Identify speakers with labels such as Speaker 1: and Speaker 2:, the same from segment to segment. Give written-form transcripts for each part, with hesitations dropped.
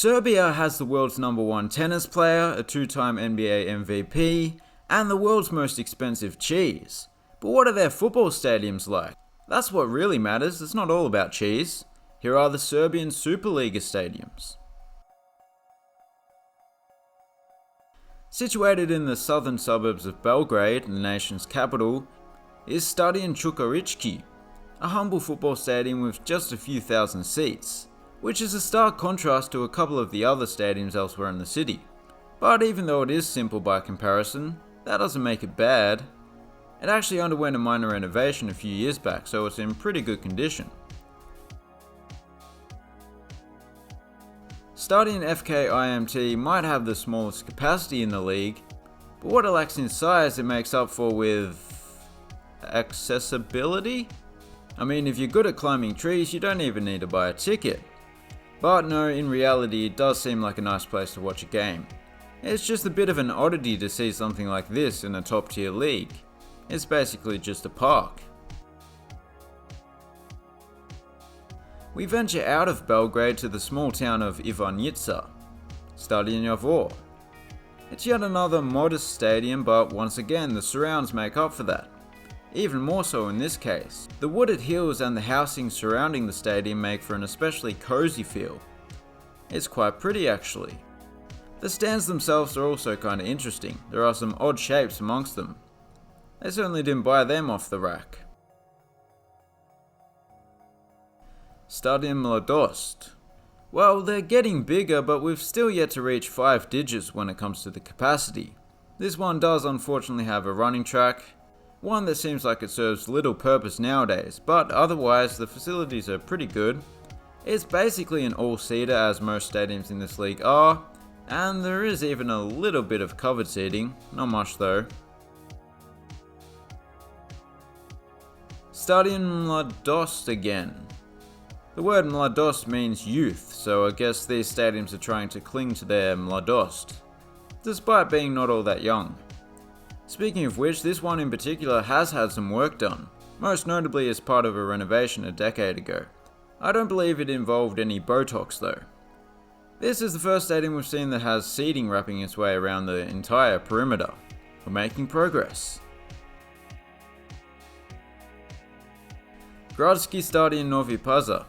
Speaker 1: Serbia has the world's #1 tennis player, a 2-time NBA MVP, and the world's most expensive cheese. But what are their football stadiums like? That's what really matters, it's not all about cheese. Here are the Serbian SuperLiga stadiums. Situated in the southern suburbs of Belgrade, the nation's capital, is Stadion Čukarički, a humble football stadium with just a few thousand seats, which is a stark contrast to a couple of the other stadiums elsewhere in the city. But even though it is simple by comparison, that doesn't make it bad. It actually underwent a minor renovation a few years back, so it's in pretty good condition. Stadion FK-IMT might have the smallest capacity in the league, but what it lacks in size it makes up for with accessibility? I mean, if you're good at climbing trees, you don't even need to buy a ticket. But no, in reality it does seem like a nice place to watch a game. It's just a bit of an oddity to see something like this in a top tier league. It's basically just a park. We venture out of Belgrade to the small town of Ivanjica, Stadion Javor. It's yet another modest stadium, but once again the surrounds make up for that. Even more so in this case. The wooded hills and the housing surrounding the stadium make for an especially cozy feel. It's quite pretty actually. The stands themselves are also kinda interesting, there are some odd shapes amongst them. They certainly didn't buy them off the rack. Stadion Mladost. Well, they're getting bigger, but we've still yet to reach 5 digits when it comes to the capacity. This one does unfortunately have a running track, one that seems like it serves little purpose nowadays, but otherwise the facilities are pretty good. It's basically an all-seater as most stadiums in this league are, and there is even a little bit of covered seating, not much though. Stadion Mladost again. The word Mladost means youth, so I guess these stadiums are trying to cling to their Mladost, despite being not all that young. Speaking of which, this one in particular has had some work done, most notably as part of a renovation a decade ago. I don't believe it involved any Botox though. This is the first stadium we've seen that has seating wrapping its way around the entire perimeter. We're making progress. Gradski Stadion Novi Pazar.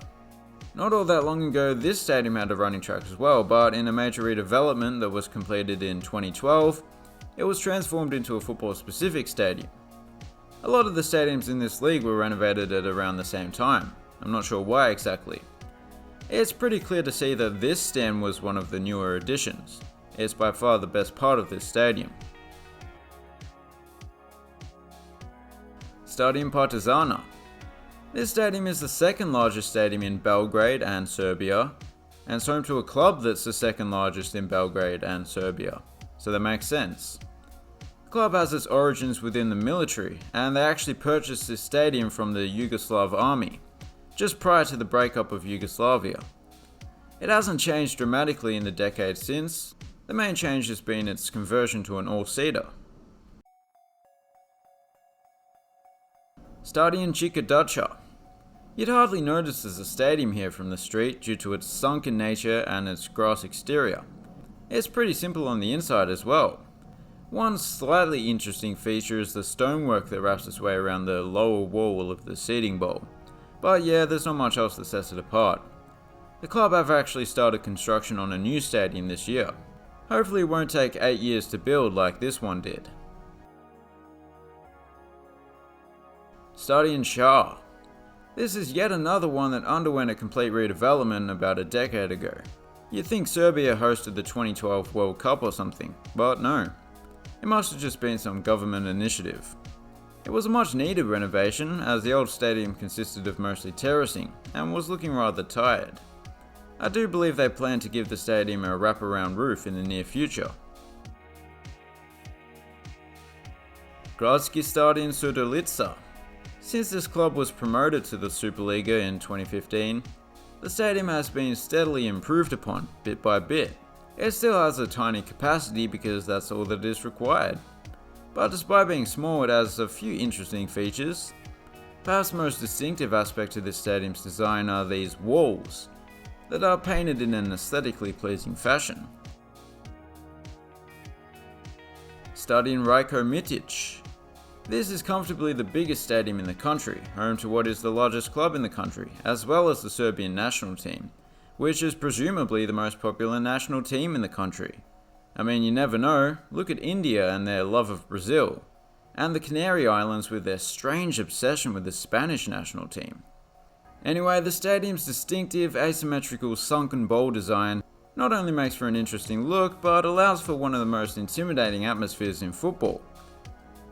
Speaker 1: Not all that long ago, this stadium had a running track as well, but in a major redevelopment that was completed in 2012, it was transformed into a football-specific stadium. A lot of the stadiums in this league were renovated at around the same time. I'm not sure why exactly. It's pretty clear to see that this stand was one of the newer additions. It's by far the best part of this stadium. Stadion Partizana. This stadium is the second largest stadium in Belgrade and Serbia, and it's home to a club that's the second largest in Belgrade and Serbia, so that makes sense. The club has its origins within the military, and they actually purchased this stadium from the Yugoslav army, just prior to the breakup of Yugoslavia. It hasn't changed dramatically in the decades since, the main change has been its conversion to an all-seater. Stadion Čika. You'd hardly notice there's a stadium here from the street due to its sunken nature and its grass exterior. It's pretty simple on the inside as well. One slightly interesting feature is the stonework that wraps its way around the lower wall of the seating bowl. But yeah, there's not much else that sets it apart. The club have actually started construction on a new stadium this year. Hopefully it won't take 8 years to build like this one did. Stadion Shah. This is yet another one that underwent a complete redevelopment about a decade ago. You'd think Serbia hosted the 2012 World Cup or something, but no. It must have just been some government initiative. It was a much needed renovation, as the old stadium consisted of mostly terracing and was looking rather tired. I do believe they plan to give the stadium a wraparound roof in the near future. Gradski Stadion Surdulica. Since this club was promoted to the SuperLiga in 2015, the stadium has been steadily improved upon, bit by bit. It still has a tiny capacity because that's all that is required. But despite being small, it has a few interesting features. Perhaps the most distinctive aspect of this stadium's design are these walls. that are painted in an aesthetically pleasing fashion. Stadion Rajko Mitic. This is comfortably the biggest stadium in the country, home to what is the largest club in the country, as well as the Serbian national team, which is presumably the most popular national team in the country. I mean, you never know, look at India and their love of Brazil, and the Canary Islands with their strange obsession with the Spanish national team. Anyway, the stadium's distinctive asymmetrical sunken bowl design not only makes for an interesting look, but allows for one of the most intimidating atmospheres in football,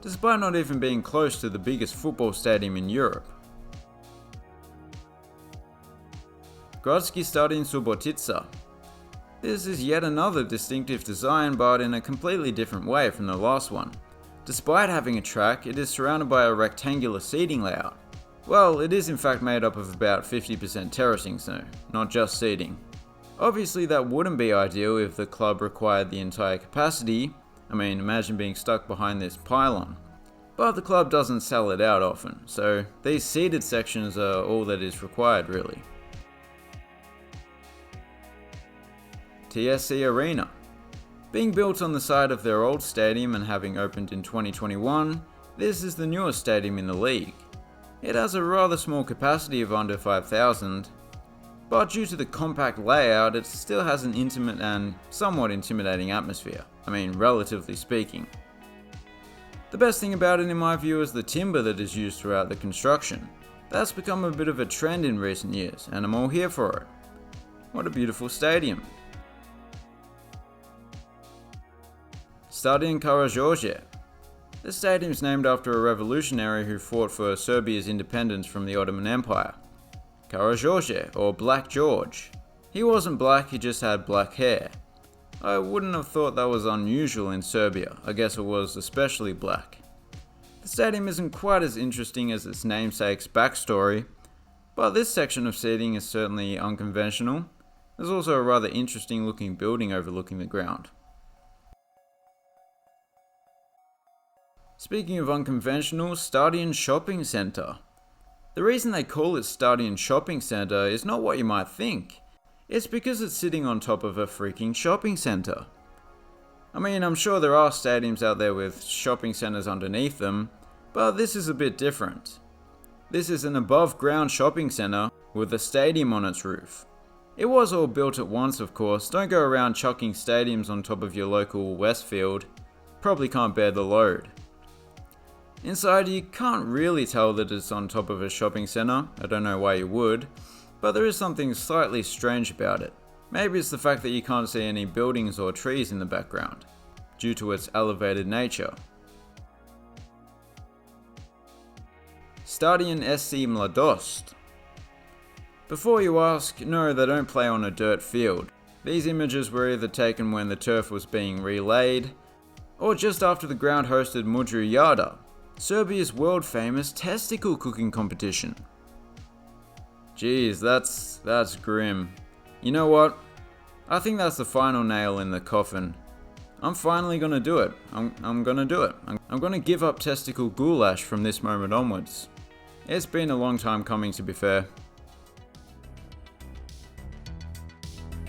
Speaker 1: despite not even being close to the biggest football stadium in Europe. Gradski Stadion Subotica. This is yet another distinctive design, but in a completely different way from the last one. Despite having a track, it is surrounded by a rectangular seating layout. Well, it is in fact made up of about 50% terracing, so not just seating. Obviously that wouldn't be ideal if the club required the entire capacity. I mean, imagine being stuck behind this pylon. But the club doesn't sell it out often, so these seated sections are all that is required really. TSC Arena. Being built on the side of their old stadium and having opened in 2021, this is the newest stadium in the league. It has a rather small capacity of under 5,000, but due to the compact layout, it still has an intimate and somewhat intimidating atmosphere. I mean, relatively speaking. The best thing about it in my view is the timber that is used throughout the construction. That's become a bit of a trend in recent years, and I'm all here for it. What a beautiful stadium. Stadion Karađorđe. The stadium is named after a revolutionary who fought for Serbia's independence from the Ottoman Empire. Karađorđe, or Black George. He wasn't black, he just had black hair. I wouldn't have thought that was unusual in Serbia. I guess it was especially black. The stadium isn't quite as interesting as its namesake's backstory, but this section of seating is certainly unconventional. There's also a rather interesting looking building overlooking the ground. Speaking of unconventional, Stadion Shopping Centre. The reason they call it Stadion Shopping Centre is not what you might think. It's because it's sitting on top of a freaking shopping centre. I mean, I'm sure there are stadiums out there with shopping centres underneath them, but this is a bit different. This is an above ground shopping centre with a stadium on its roof. It was all built at once, of course. Don't go around chucking stadiums on top of your local Westfield. Probably can't bear the load. Inside, you can't really tell that it's on top of a shopping centre. I don't know why you would, but there is something slightly strange about it. Maybe it's the fact that you can't see any buildings or trees in the background, due to its elevated nature. Stadion SC Mladost. Before you ask, no, they don't play on a dirt field. These images were either taken when the turf was being relaid, or just after the ground hosted Mudri Jada, Serbia's world-famous testicle cooking competition. Jeez, that's grim. You know what? I think that's the final nail in the coffin. I'm finally gonna do it. I'm gonna do it. I'm gonna give up testicle goulash from this moment onwards. It's been a long time coming, to be fair.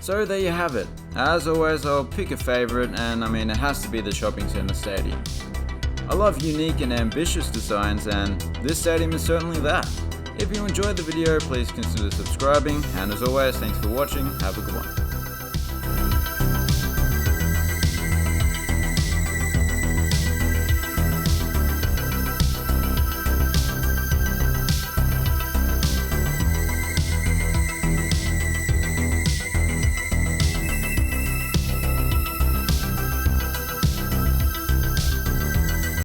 Speaker 1: So there you have it. As always, I'll pick a favourite, and I mean, it has to be the shopping centre stadium. I love unique and ambitious designs, and this stadium is certainly that. If you enjoyed the video, please consider subscribing, and as always, thanks for watching. Have a good one.